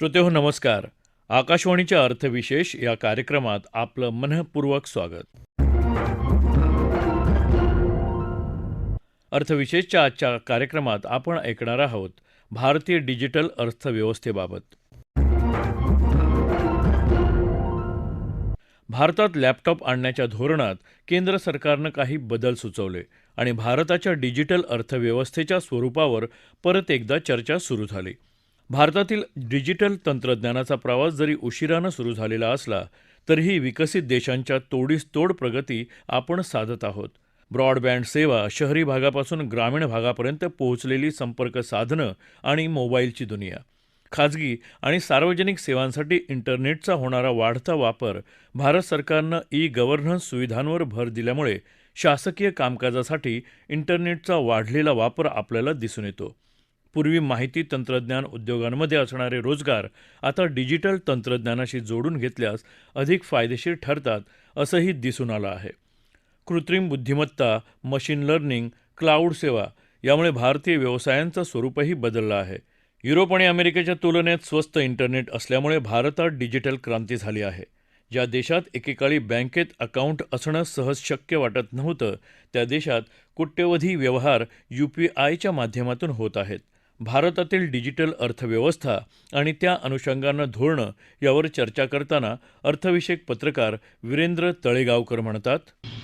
श्रोतेहो नमस्कार. आकाशवाणीच्या अर्थविशेष या कार्यक्रमात आपलं मनःपूर्वक स्वागत. अर्थविशेषच्या आजच्या कार्यक्रमात आपण ऐकणार आहोत भारतीय डिजिटल अर्थव्यवस्थेबाबत. भारतात लॅपटॉप आणण्याच्या धोरणात केंद्र सरकारनं काही बदल सुचवले आणि भारताच्या डिजिटल अर्थव्यवस्थेच्या स्वरूपावर परत एकदा चर्चा सुरू झाली. भारतातील डिजिटल तंत्रज्ञानाचा प्रवास जरी उशिरानं सुरू झालेला असला तरीही विकसित देशांच्या तोडीस तोड प्रगती आपण साधत आहोत. ब्रॉडबँड सेवा, शहरी भागापासून ग्रामीण भागापर्यंत पोहोचलेली संपर्क साधनं आणि मोबाईलची दुनिया, खाजगी आणि सार्वजनिक सेवांसाठी इंटरनेटचा होणारा वाढता वापर, भारत सरकारनं ई-गव्हर्नन्स सुविधांवर भर दिल्यामुळे शासकीय कामकाजासाठी इंटरनेटचा वाढलेला वापर आपल्याला दिसून येतो. पूर्वी माहिती तंत्रज्ञान उद्योगांमध्ये असणारे रोजगार आता डिजिटल तंत्रज्ञानाशी जोडून घेतल्यास अधिक फायदेशीर ठरतात असंही दिसून आलं आहे. कृत्रिम बुद्धिमत्ता, मशीन लर्निंग, क्लाउड सेवा यामुळे भारतीय व्यवसायांचं स्वरूपही बदललं आहे. युरोप आणि अमेरिकेच्या तुलनेत स्वस्त इंटरनेट असल्यामुळे भारतात डिजिटल क्रांती झाली आहे. ज्या देशात एकेकाळी बँकेत अकाउंट असणं सहज शक्य वाटत नव्हतं त्या देशात कोट्यवधी व्यवहार UPIच्या माध्यमातून होत आहेत. भारतातील डिजिटल अर्थव्यवस्था आणि त्या अनुषंगानं धोरणं यावर चर्चा करताना अर्थविषयक पत्रकार वीरेंद्र तळेगावकर म्हणतात,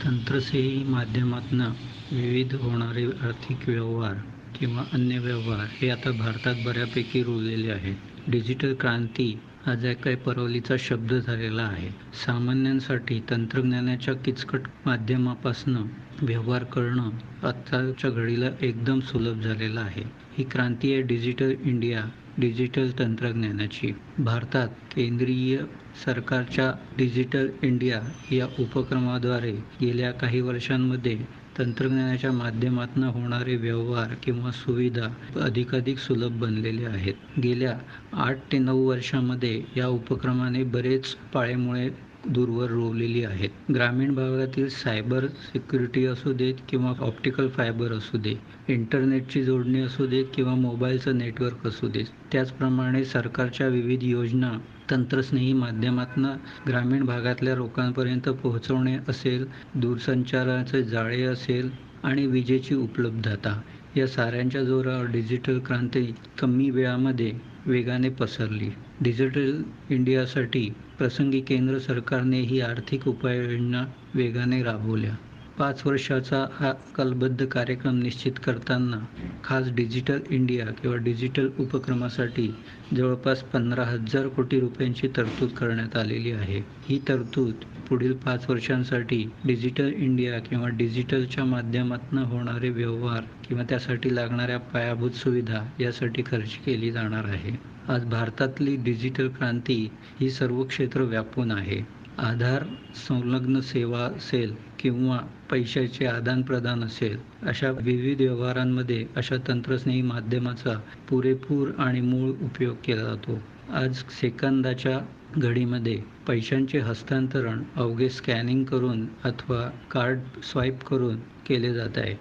तंत्रसेवी माध्यमातून विविध होणारे आर्थिक व्यवहार किंवा अन्य व्यवहार हे आता भारतात बऱ्यापैकी रुळलेले आहेत. डिजिटल क्रांती हा जो काही परवलीचा शब्द झालेला आहे. सामान्यांसाठी तंत्रज्ञानाच्या किचकट माध्यमापासून व्यवहार करणं आत्ताच्या घडीला एकदम सुलभ झालेलं आहे. ही क्रांती आहे डिजिटल इंडिया, डिजिटल तंत्रज्ञानाची. भारतात केंद्रीय सरकारच्या डिजिटल इंडिया या उपक्रमाद्वारे गेल्या काही वर्षांमध्ये तंत्रज्ञानाच्या माध्यमातून होणारे व्यवहार किंवा सुविधा अधिकाधिक सुलभ बनलेले आहेत. गेल्या 8 ते 9 वर्षांमध्ये या उपक्रमाने बरेच पाळेमुळे दूरवर रोवलेली आहेत. ग्रामीण भागातील सायबर सिक्युरिटी असू देत किंवा ऑप्टिकल फायबर असू दे, इंटरनेटची जोडणी असू देत किंवा मोबाईलचं नेटवर्क असू दे, त्याचप्रमाणे सरकारच्या विविध योजना तंत्रस्नेही माध्यमातून ग्रामीण भागातल्या लोकांपर्यंत पोहोचवणे असेल, दूरसंचाराचे जाळे असेल आणि विजेची उपलब्धता, या साऱ्यांच्या जोरावर डिजिटल क्रांती कमी वेळामध्ये वेगाने पसरली. डिजिटल इंडियासाठी प्रसंगी केंद्र सरकारने ही आर्थिक उपाययोजना वेगाने राबवल्या. 5 वर्षाचा हा कालबद्ध कार्यक्रम निश्चित करताना खास डिजिटल इंडिया किंवा डिजिटल उपक्रमासाठी जवळपास 15,000 कोटी रुपयांची तरतूद करण्यात आलेली आहे. ही तरतूद पुढील 5 वर्षांसाठी डिजिटल इंडिया किंवा डिजिटलच्या माध्यमातून होणारे व्यवहार किंवा त्यासाठी लागणाऱ्या पायाभूत सुविधा यासाठी खर्च केली जाणार आहे. आज भारतातली डिजिटल क्रांती ही सर्व क्षेत्र व्यापून आहे. आधार संलग्न सेवा असेल किंवा पैशाचे आदानप्रदान असेल, अशा विविध व्यवहारांमध्ये अशा तंत्रस्नेही माध्यमाचा पुरेपूर आणि मूळ उपयोग केला जातो. आज सेकंदाच्या घडीमध्ये पैशांचे हस्तांतरण अवघे स्कॅनिंग करून अथवा कार्ड स्वाईप करून केले जात आहे.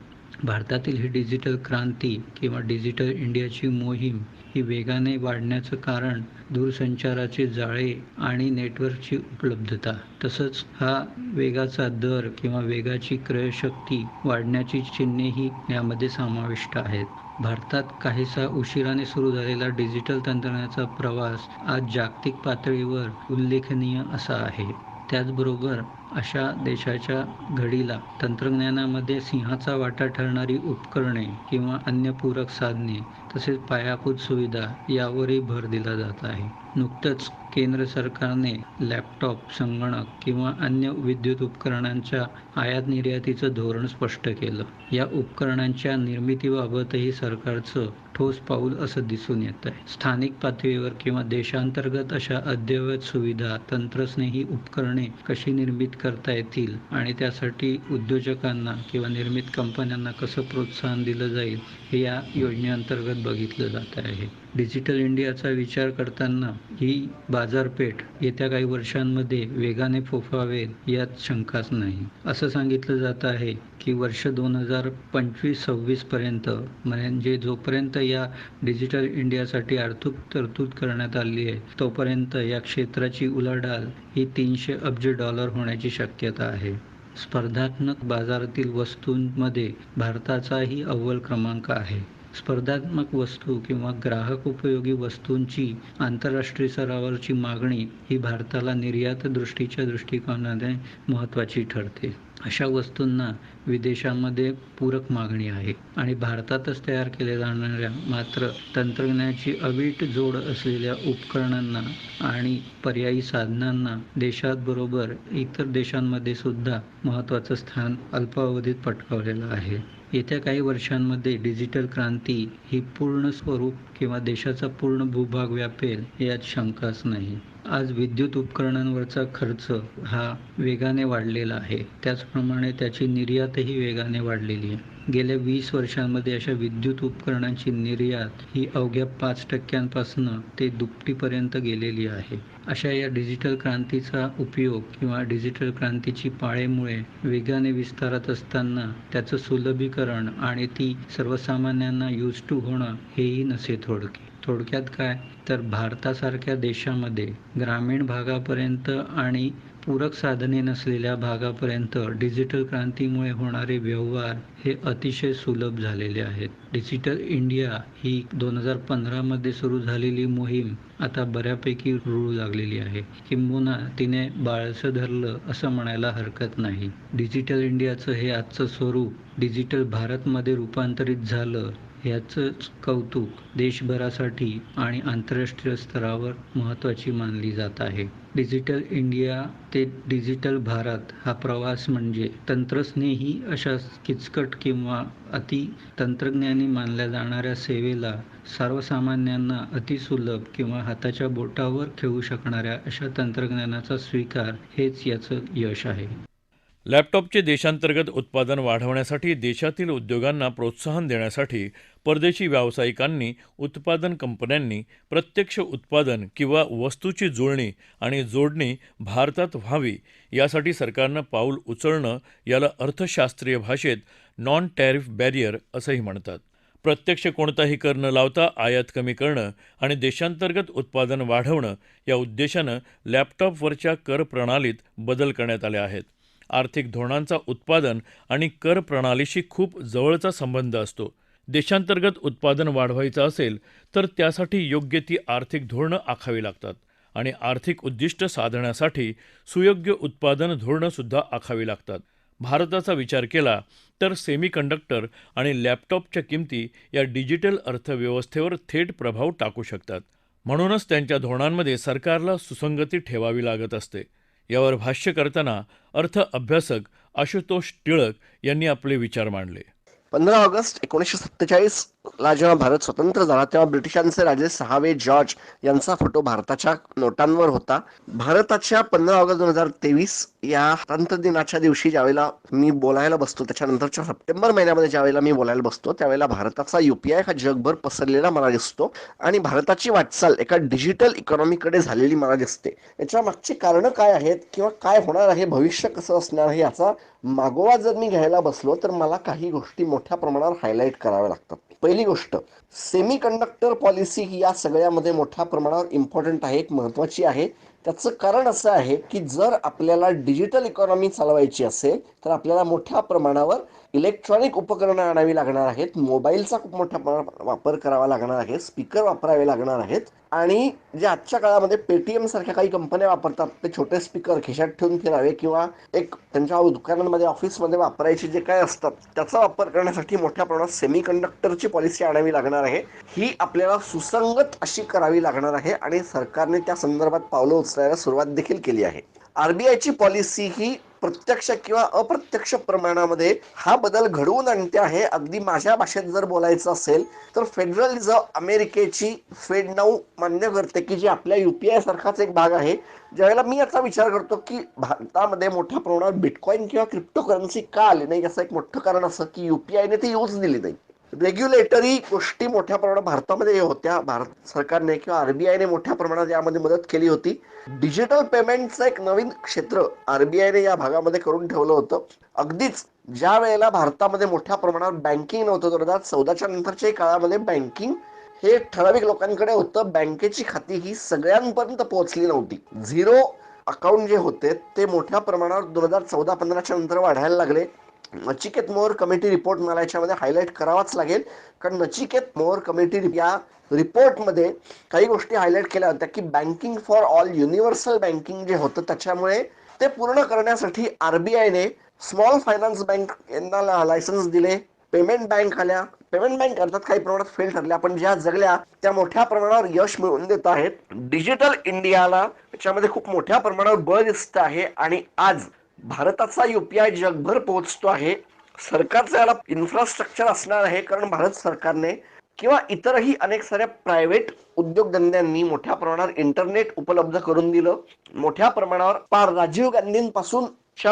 भारतातील ही डिजिटल क्रांती किंवा डिजिटल इंडियाची मोहीम ही वेगाने वाढण्याचं कारण दूरसंचाराचे जाळे आणि नेटवर्कची उपलब्धता, तसंच हा वेगाचा दर किंवा वेगाची क्रयशक्ती वाढण्याची चिन्हेही यामध्ये समाविष्ट आहेत. भारतात काहीसा उशिराने सुरू झालेला डिजिटल तंत्रज्ञानाचा प्रवास आज जागतिक पातळीवर उल्लेखनीय असा आहे. त्याचबरोबर अशा देशाच्या घडीला तंत्रज्ञानामध्ये सिंहाचा वाटा ठरणारी उपकरणे किंवा अन्य पूरक साधने तसेच पायाभूत सुविधा यावरही भर दिला जात आहे. नुकतंच केंद्र सरकारने लॅपटॉप, संगणक किंवा अन्य विद्युत उपकरणांच्या आयात निर्यातीचं धोरण स्पष्ट केलं. या उपकरणांच्या निर्मितीबाबतही सरकारचं ठोस पाऊल असं दिसून येत आहे. स्थानिक पातळीवर किंवा देशांतर्गत अशा अद्ययावत सुविधा, तंत्रस्नेही उपकरणे कशी निर्मित करता येतील आणि त्यासाठी उद्योजकांना किंवा निर्मित कंपन्यांना कसं प्रोत्साहन दिलं जाईल हे या योजनेअंतर्गत बघितलं जात आहे. डिजिटल इंडियाचा विचार करताना ही बाजारपेठ येत्या काही वर्षांमध्ये वेगाने फोफावेल यात शंकाच नाही. असं सांगितलं जात आहे की वर्ष 2025-26 पर्यंत, म्हणजे जोपर्यंत या डिजिटल इंडियासाठी आर्थिक तरतूद करण्यात आली आहे तोपर्यंत या क्षेत्राची उलाढाल ही $300 अब्ज होण्याची शक्यता आहे. स्पर्धात्मक बाजारातील वस्तूंमध्ये भारताचाही अव्वल क्रमांक आहे. स्पर्धात्मक वस्तू किंवा ग्राहक उपयोगी वस्तूंची आंतरराष्ट्रीय स्तरावरची मागणी ही भारताला निर्यात दृष्टीच्या दृष्टिकोनाने महत्त्वाची ठरते. अशा वस्तूंना विदेशांमध्ये पूरक मागणी आहे आणि भारतातच तयार केल्या जाणाऱ्या मात्र तंत्रज्ञानाची अवीट जोड असलेल्या उपकरणांना आणि पर्यायी साधनांना देशाबरोबर इतर देशांमध्ये सुद्धा महत्त्वाचं स्थान अल्पावधीत पटकावलेलं आहे. येत्या काही वर्षांमध्ये डिजिटल क्रांती ही पूर्ण स्वरूप किंवा देशाचा पूर्ण भूभाग व्यापेल यात शंकाच नाही. आज विद्युत उपकरणांवरचा खर्च हा वेगाने वाढलेला आहे. त्याचप्रमाणे त्याची निर्यातही वेगाने वाढलेली आहे. गेल्या 20 वर्षांमध्ये अशा विद्युत उपकरणांची निर्यात ही अवघ्या 5% ते दुपटीपर्यंत गेलेली आहे. अशा या डिजिटल क्रांतीचा उपयोग किंवा डिजिटल क्रांतीची पाळेमुळे वेगाने विस्तारत असताना त्याचं सुलभीकरण आणि ती सर्वसामान्यांना यूज टू होणं हेही नसे थोडक्यात काय तर भारतासारख्या देशामध्ये ग्रामीण भागापर्यंत आणि पूरक साधने नसलेल्या भागापर्यंत डिजिटल क्रांतीमुळे होणारे व्यवहार हे अतिशय सुलभ झालेले आहेत. डिजिटल इंडिया ही 2015 सुरू झालेली मोहीम आता बऱ्यापैकी रुळू लागलेली आहे. किंबहुना तिने बाळसं धरलं असं म्हणायला हरकत नाही. डिजिटल इंडियाचं हे आजचं स्वरूप डिजिटल भारतमध्ये रूपांतरित झालं याचंच कौतुक देशभरासाठी आणि आंतरराष्ट्रीय स्तरावर महत्त्वाची मानली जात आहे. डिजिटल इंडिया ते डिजिटल भारत हा प्रवास म्हणजे तंत्रस्नेही अशा किचकट किंवा अति तंत्रज्ञानी मानल्या जाणाऱ्या सेवेला सर्वसामान्यांना अतिसुलभ किंवा हाताच्या बोटावर ठेवू शकणाऱ्या अशा तंत्रज्ञानाचा स्वीकार हेच याचं यश आहे. लॅपटॉपचे देशांतर्गत उत्पादन वाढवण्यासाठी देशातील उद्योगांना प्रोत्साहन देण्यासाठी परदेशी व्यावसायिकांनी उत्पादन कंपन्यांनी प्रत्यक्ष उत्पादन किंवा वस्तूची जुळणी आणि जोडणी भारतात व्हावी यासाठी सरकारनं पाऊल उचलणं याला अर्थशास्त्रीय भाषेत नॉन टॅरिफ बॅरियर असंही म्हणतात. प्रत्यक्ष कोणताही कर न लावता आयात कमी करणं आणि देशांतर्गत उत्पादन वाढवणं या उद्देशानं लॅपटॉपवरच्या कर प्रणालीत बदल करण्यात आले आहेत. आर्थिक धोरणांचा उत्पादन आणि कर प्रणालीशी खूप जवळचा संबंध असतो. देशांतर्गत उत्पादन वाढवायचं असेल तर त्यासाठी योग्य ती आर्थिक धोरणं आखावी लागतात आणि आर्थिक उद्दिष्ट साधण्यासाठी सुयोग्य उत्पादन धोरणंसुद्धा आखावी लागतात. भारताचा विचार केला तर सेमीकंडक्टर आणि लॅपटॉपच्या किमती या डिजिटल अर्थव्यवस्थेवर थेट प्रभाव टाकू शकतात. म्हणूनच त्यांच्या धोरणांमध्ये सरकारला सुसंगती ठेवावी लागत असते. यावर भाष्य करताना अर्थ अभ्यासक आशुतोष टिळक यांनी आपले विचार मांडले. 15 ऑगस्ट 1947 ला जेव्हा भारत स्वतंत्र झाला तेव्हा ब्रिटिशांचे राजे 6वे जॉर्ज यांचा फोटो भारताच्या नोटांवर होता. भारताच्या 15 ऑगस्ट 2023 या स्वातंत्र्य दिनाच्या दिवशी ज्यावेळेला मी बोलायला बसतो, त्याच्यानंतरच्या सप्टेंबर महिन्यामध्ये ज्यावेळेला मी बोलायला बसतो त्यावेळेला भारताचा UPI हा जगभर पसरलेला मला दिसतो आणि भारताची वाटचाल एका डिजिटल इकॉनॉमीकडे झालेली मला दिसते. याच्या मागची कारणं काय आहेत किंवा काय होणार आहे, भविष्य कसं असणार आहे याचा मागोवा जर मी घ्यायला बसलो तर मला काही गोष्टी मोठ्या प्रमाणावर हायलाईट कराव्या लागतात. पहिली गोष्ट, सेमी कंडक्टर पॉलिसी ही या सगळ्यामध्ये मोठ्या प्रमाणावर इम्पॉर्टंट आहे, एक महत्त्वाची आहे. त्याचं कारण असं आहे की जर आपल्याला डिजिटल इकॉनॉमी चालवायची असेल तर आपल्याला मोठ्या प्रमाणावर इलेक्ट्रॉनिक उपकरणं आणावी लागणार आहेत, मोबाईलचा खूप मोठ्या प्रमाणात वापर करावा लागणार आहे, स्पीकर वापरावे लागणार आहेत आणि जे आजच्या काळामध्ये पेटीएम सारख्या काही कंपन्या वापरतात ते छोटे स्पीकर खिशात ठेवून फिरावे किंवा एक त्यांच्या दुकानांमध्ये ऑफिसमध्ये वापरायचे जे काय असतात त्याचा वापर करण्यासाठी मोठ्या प्रमाणात सेमी कंडक्टरची पॉलिसी आणावी लागणार आहे. ही आपल्याला सुसंगत अशी करावी लागणार आहे आणि सरकारने त्या संदर्भात पावलं उचलायला सुरुवात देखील केली आहे. RBIची पॉलिसी ही प्रत्यक्ष किंवा अप्रत्यक्ष प्रमाणामध्ये हा बदल घडवून आणते आहे. अगदी माझ्या भाषेत जर बोलायचं असेल तर फेडरल रिझर्व्ह अमेरिकेची फेड नाऊ मान्य करते की जी आपल्या UPI सारखाच एक भाग आहे. ज्यावेळेला मी याचा विचार करतो की भारतामध्ये मोठ्या प्रमाणावर बिटकॉइन किंवा क्रिप्टो करन्सी का आली नाही, याचं एक मोठं कारण असं की UPIने ती यूज दिली नाही. रेग्युलेटरी गोष्टी मोठ्या प्रमाणात भारतामध्ये होत्या. भारत सरकारने किंवा आरबीआयने मोठ्या प्रमाणात यामध्ये मदत केली होती. डिजिटल पेमेंटचं एक नवीन क्षेत्र आरबीआयने या भागामध्ये करून ठेवलं होतं. अगदीच ज्या वेळेला भारतामध्ये मोठ्या प्रमाणावर बँकिंग नव्हतं, 2014च्या नंतरच्या काळामध्ये बँकिंग हे ठराविक लोकांकडे होतं. बँकेची खाती ही सगळ्यांपर्यंत पोहोचली नव्हती. झिरो अकाउंट जे होते ते मोठ्या प्रमाणावर 2014-15च्या नंतर वाढायला लागले. नचिकेत मोहोर कमिटी रिपोर्ट मला याच्यामध्ये हायलाईट करावाच लागेल, कारण नचिकेत मोहोर कमिटी या रिपोर्टमध्ये काही गोष्टी हायलाईट केल्या होत्या की banking for all universal banking जे होतं त्याच्यामुळे ते पूर्ण करण्यासाठी आरबीआयने स्मॉल फायनान्स बँक यांना लायसन्स दिले. पेमेंट बँक आल्या. पेमेंट बँक अर्थात काही प्रमाणात फेल ठरल्या, पण ज्या जगल्या त्या मोठ्या प्रमाणावर यश मिळवून देत आहेत. डिजिटल इंडियाला त्याच्यामध्ये खूप मोठ्या प्रमाणावर बळ दिसत आहे आणि आज भारताचा युपीआय जगभर पोहोचतो आहे. सरकारचं याला इन्फ्रास्ट्रक्चर असणार आहे, कारण भारत सरकारने किंवा इतरही अनेक साऱ्या प्रायव्हेट उद्योगधंद्यांनी मोठ्या प्रमाणावर इंटरनेट उपलब्ध करून दिलं. मोठ्या प्रमाणावर पार राजीव गांधींपासून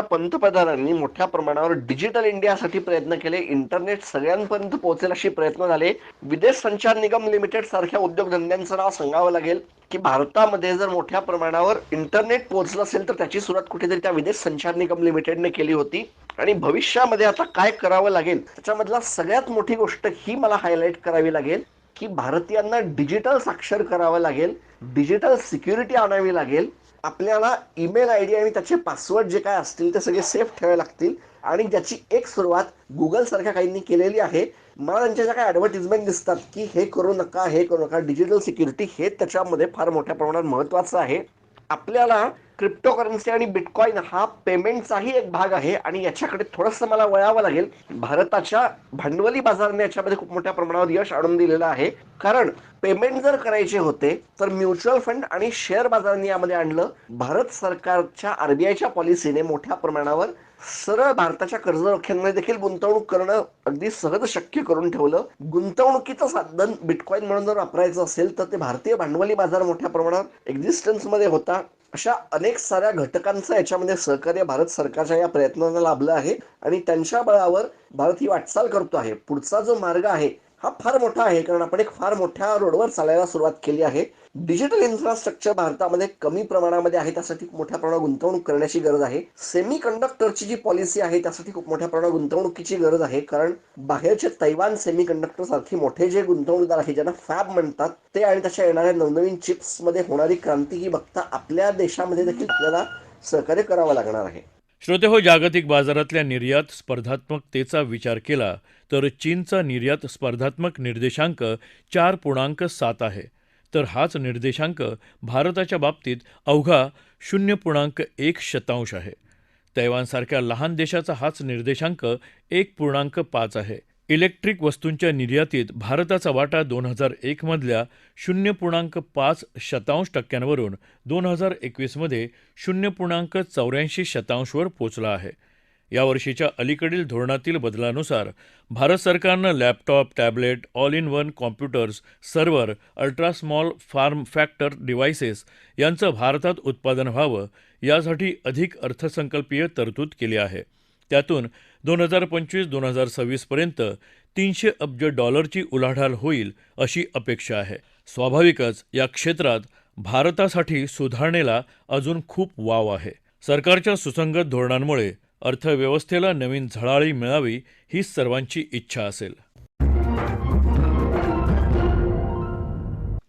पंतप्रधानांनी मोठ्या प्रमाणावर डिजिटल इंडियासाठी प्रयत्न केले. इंटरनेट सगळ्यांपर्यंत पोहोचेल असे प्रयत्न झाले. विदेश संचार निगम लिमिटेड सारख्या उद्योगधंद्यांचं नाव सांगावं लागेल की भारतामध्ये जर मोठ्या प्रमाणावर इंटरनेट पोहोचलं असेल तर त्याची सुरुवात कुठेतरी त्या विदेश संचार निगम लिमिटेडने केली होती. आणि भविष्यामध्ये आता काय करावं लागेल त्याच्यामधला सगळ्यात मोठी गोष्ट ही मला हायलाईट करावी लागेल की भारतीयांना डिजिटल साक्षर करावं लागेल. डिजिटल सिक्युरिटी आणावी लागेल. आपल्याला ईमेल आय डी आणि त्याचे पासवर्ड जे काय असतील ते सगळे सेफ ठेवावे लागतील. आणि ज्याची एक सुरुवात गुगल सारख्या काहींनी केलेली आहे. मला त्यांच्या ज्या काही ॲडव्हर्टिजमेंट दिसतात की हे करू नका, हे करू नका, डिजिटल सिक्युरिटी हे त्याच्यामध्ये फार मोठ्या प्रमाणात महत्त्वाचं आहे. आपल्याला क्रिप्टोकरन्सी आणि बिटकॉइन हा पेमेंटचाही एक भाग आहे आणि याच्याकडे थोडंसं मला वळावं लागेल. भारताच्या भांडवली बाजाराने याच्यामध्ये खूप मोठ्या प्रमाणावर यश आणून दिलेलं आहे. कारण पेमेंट जर करायचे होते तर म्युच्युअल फंड आणि शेअर बाजारांनी यामध्ये आणलं. भारत सरकारच्या आरबीआयच्या पॉलिसीने मोठ्या प्रमाणावर सरळ भारताच्या कर्जरोख्यांमध्ये देखील गुंतवणूक करणं अगदी सहज शक्य करून ठेवलं. गुंतवणुकीचं साधन बिटकॉइन म्हणून जर वापरायचं असेल तर ते भारतीय भांडवली बाजार मोठ्या प्रमाणावर एक्झिस्टन्समध्ये होता. अशा अनेक साऱ्या घटकांचं याच्यामध्ये सहकार्य भारत सरकारच्या या प्रयत्नांना लाभलं आहे आणि त्यांच्या बळावर भारत ही वाटचाल करतो आहे. पुढचा जो मार्ग आहे हा फार मोठा आहे, कारण आपण एक फार मोठ्या रोडवर चालायला सुरुवात केली आहे. डिजिटल इन्फ्रास्ट्रक्चर भारतामध्ये कमी प्रमाणामध्ये आहे, त्यासाठी खूप मोठ्या प्रमाणात गुंतवणूक करण्याची गरज आहे. सेमी कंडक्टरची जी पॉलिसी आहे त्यासाठी खूप मोठ्या प्रमाणात गुंतवणुकीची गरज आहे, कारण बाहेरचे तैवान सेमी कंडक्टर सारखे मोठे जे गुंतवणूकदार आहेत ज्यांना फॅब म्हणतात ते आणि त्याच्या येणाऱ्या नवनवीन चिप्स मध्ये होणारी क्रांती ही बघता आपल्या देशामध्ये देखील आपल्याला सहकार्य करावं लागणार आहे. श्रोतेहो, जागतिक बाजारातल्या निर्यात स्पर्धात्मकतेचा विचार केला तर चीनचा निर्यात स्पर्धात्मक निर्देशांक 4.7 आहे, तर हाच निर्देशांक भारताच्या बाबतीत अवघा 0.1 आहे. तैवानसारख्या लहान देशाचा हाच निर्देशांक 1.5 आहे. इलेक्ट्रिक वस्तूंच्या निर्यातीत भारताचा वाटा 2001 मधल्या 0.5% वरून 2021 मध्ये 0.84% वर पोचला आहे. यावर्षीच्या अलीकडील धोरणातील बदलानुसार भारत सरकारनं laptop, tablet, all in one computers, server, ultra small form factor devices यांचं भारतात उत्पादन व्हावं यासाठी अधिक अर्थसंकल्पीय तरतूद केली आहे. त्यातून 2025-2026 पर्यंत $300 अब्ज उलाढाल होईल अशी अपेक्षा आहे. स्वाभाविकच या क्षेत्रात भारतासाठी सुधारणेला अजून खूप वाव आहे. सरकारच्या सुसंगत धोरणांमुळे अर्थव्यवस्थेला नवीन झळाळी मिळावी हीच सर्वांची इच्छा असेल.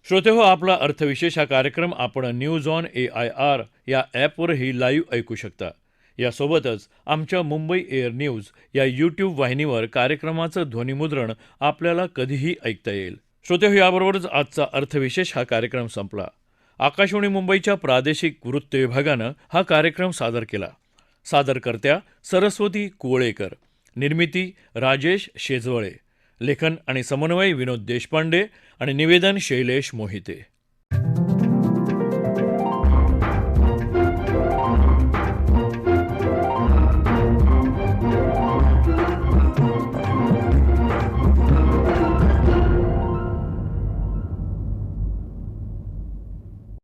श्रोतेहो, आपला अर्थविशेष हा कार्यक्रम आपण न्यूज ऑन AIR या ॲपवरही लाईव्ह ऐकू शकता. यासोबतच आमच्या मुंबई एअर न्यूज या यूट्यूब वाहिनीवर कार्यक्रमाचं ध्वनिमुद्रण आपल्याला कधीही ऐकता येईल. श्रोतेहो, याबरोबरच आजचा अर्थविशेष हा कार्यक्रम संपला. आकाशवाणी मुंबईच्या प्रादेशिक वृत्त विभागानं हा कार्यक्रम सादर केला. सादरकर्त्या सरस्वती कुवळेकर, निर्मिती राजेश शेजवळे, लेखन आणि समन्वय विनोद देशपांडे आणि निवेदन शैलेश मोहिते.